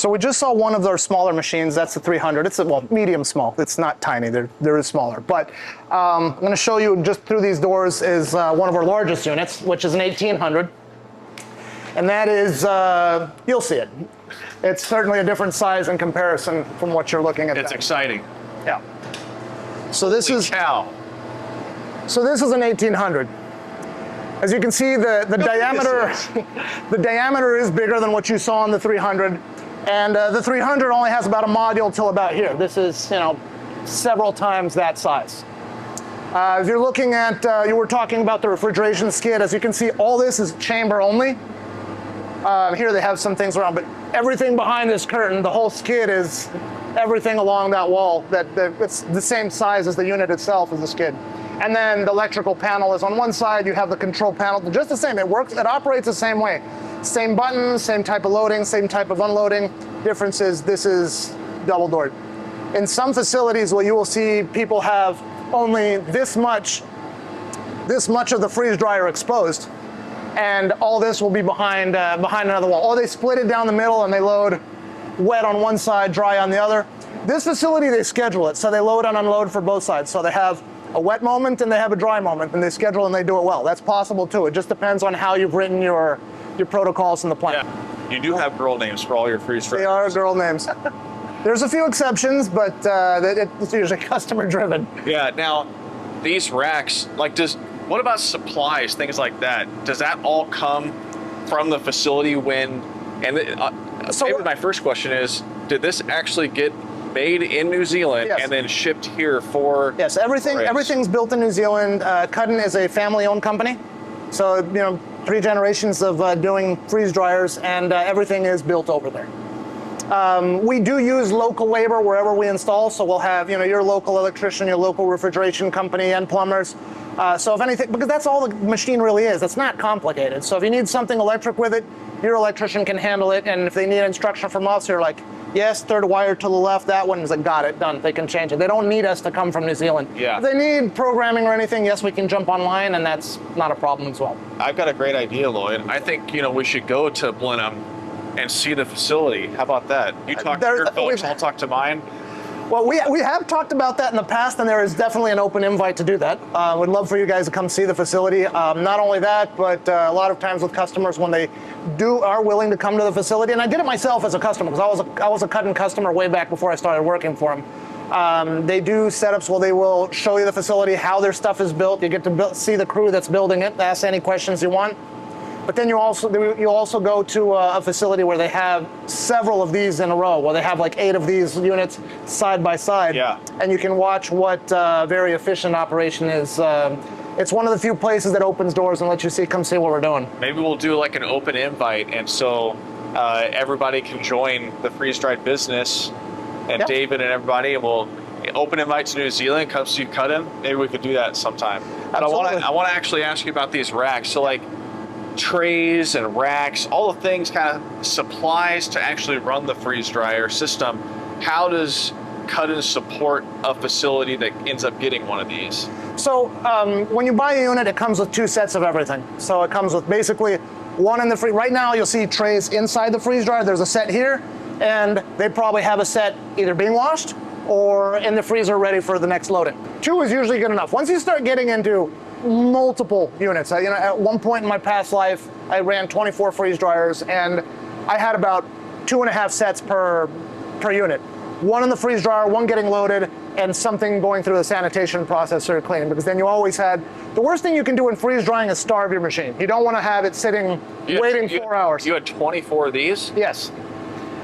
So we just saw one of our smaller machines. That's the 300. It's well, medium small. It's not tiny. There is smaller. But I'm going to show you just through these doors is one of our largest units, which is an 1800. And that is, you'll see it. It's certainly a different size in comparison from what you're looking at. It's exciting. Yeah. So this Holy is cow. So this is an 1800. As you can see, the diameter the diameter is bigger than what you saw on the 300. And the 300 only has about a module till about here. This is, you know, several times that size. If you're looking at, you were talking about the refrigeration skid. As you can see, all this is chamber only. Here they have some things around, but everything behind this curtain, the whole skid is everything along that wall. It's the same size as the unit itself as the skid. And then the electrical panel is on one side. You have the control panel, just the same. It works. It operates the same way. Same buttons, same type of loading, same type of unloading. Difference is this is double doored. In some facilities, what you will see, people have only this much of the freeze dryer exposed, and all this will be behind another wall. Or they split it down the middle and they load wet on one side, dry on the other. This facility, they schedule it, so they load and unload for both sides. So they have a wet moment and they have a dry moment, and they schedule and they do it well. That's possible too. It just depends on how you've written your protocols in the plant. Yeah. You do have girl names for all your freeze dryers. They are girl names. There's a few exceptions, but it's usually customer driven. Yeah. Now, these racks, like, what about supplies, things like that? Does that all come from the facility when? And so maybe my first question is, did this actually get made in New Zealand yes. and then shipped here for? Yes, everything's built in New Zealand. Cuddon is a family-owned company, so you know, 3 generations of doing freeze dryers, and everything is built over there. We do use local labor wherever we install, so we'll have, you know, your local electrician, your local refrigeration company, and plumbers. So if anything, because that's all the machine really is, it's not complicated. So if you need something electric with it, your electrician can handle it, and if they need instruction from us, you're like, yes, third wire to the left, that one is like, got it, done. They can change it. They don't need us to come from New Zealand. Yeah. If they need programming or anything, yes, we can jump online, and that's not a problem as well. I've got a great idea, Lloyd. I think, you know, we should go to Blenheim and see the facility. How about that? You talk to your folks, I'll talk to mine. Well, we have talked about that in the past, and there is definitely an open invite to do that. We'd love for you guys to come see the facility. Not only that, but a lot of times with customers, when they are willing to come to the facility, and I did it myself as a customer, because I was a Cuddon customer way back before I started working for them. They do setups where they will show you the facility, how their stuff is built. You get to see the crew that's building it, ask any questions you want. But then you'll also go to a facility where they have several of these in a row, where they have like 8 of these units side by side. Yeah. And you can watch what very efficient operation is. It's one of the few places that opens doors and lets you come see what we're doing. Maybe we'll do like an open invite, and so everybody can join the freeze-dried business, and yep. David and everybody, and we'll open invite to New Zealand, come see Cuddon. Maybe we could do that sometime. But I want to actually ask you about these racks. So like, trays and racks, all the things, kind of supplies to actually run the freeze dryer system. How does Cuddon support a facility that ends up getting one of these? So when you buy a unit, it comes with 2 sets of everything. So it comes with basically one in the freeze. Right now you'll see trays inside the freeze dryer. There's a set here, and they probably have a set either being washed or in the freezer ready for the next loading. 2 is usually good enough. Once you start getting into multiple units. You know, at one point in my past life, I ran 24 freeze dryers, and I had about 2.5 sets per unit. 1 in the freeze dryer, 1 getting loaded, and something going through the sanitation process or cleaning, because then you always had, the worst thing you can do in freeze drying is starve your machine. You don't want to have it sitting, waiting 4 hours. You had 24 of these? Yes.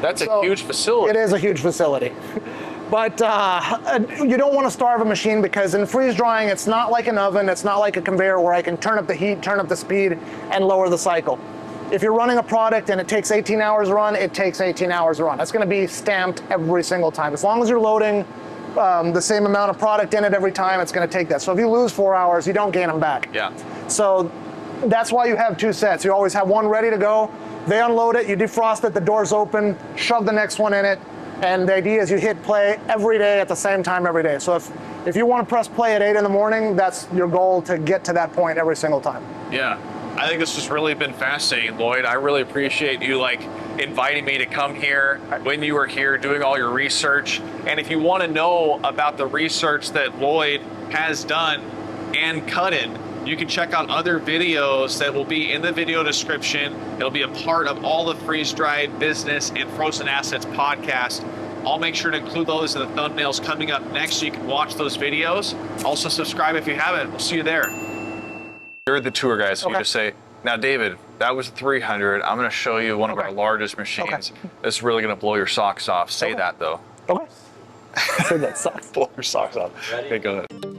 That's a huge facility. It is a huge facility. But you don't want to starve a machine, because in freeze drying, it's not like an oven, it's not like a conveyor where I can turn up the heat, turn up the speed, and lower the cycle. If you're running a product and it takes 18 hours to run, it takes 18 hours to run. That's going to be stamped every single time. As long as you're loading the same amount of product in it every time, it's going to take that. So if you lose 4 hours, you don't gain them back. Yeah. So that's why you have 2 sets. You always have 1 ready to go. They unload it, you defrost it, the door's open, shove the next one in it. And the idea is you hit play every day at the same time every day. So if you want to press play at 8 in the morning, that's your goal, to get to that point every single time. Yeah. I think this has really been fascinating, Lloyd. I really appreciate you like inviting me to come here when you were here doing all your research. And if you want to know about the research that Lloyd has done and Cuddon, you can check out other videos that will be in the video description. It'll be a part of all the freeze-dried business and frozen assets podcast. I'll make sure to include those in the thumbnails coming up next so you can watch those videos. Also subscribe if you haven't. We'll see you there. You're the tour guy, so you just say, now David, that was 300. I'm gonna show you one of our largest machines. It's really gonna blow your socks off. Say that though. Okay. Say that sucks. Blow your socks off. Okay, go ahead.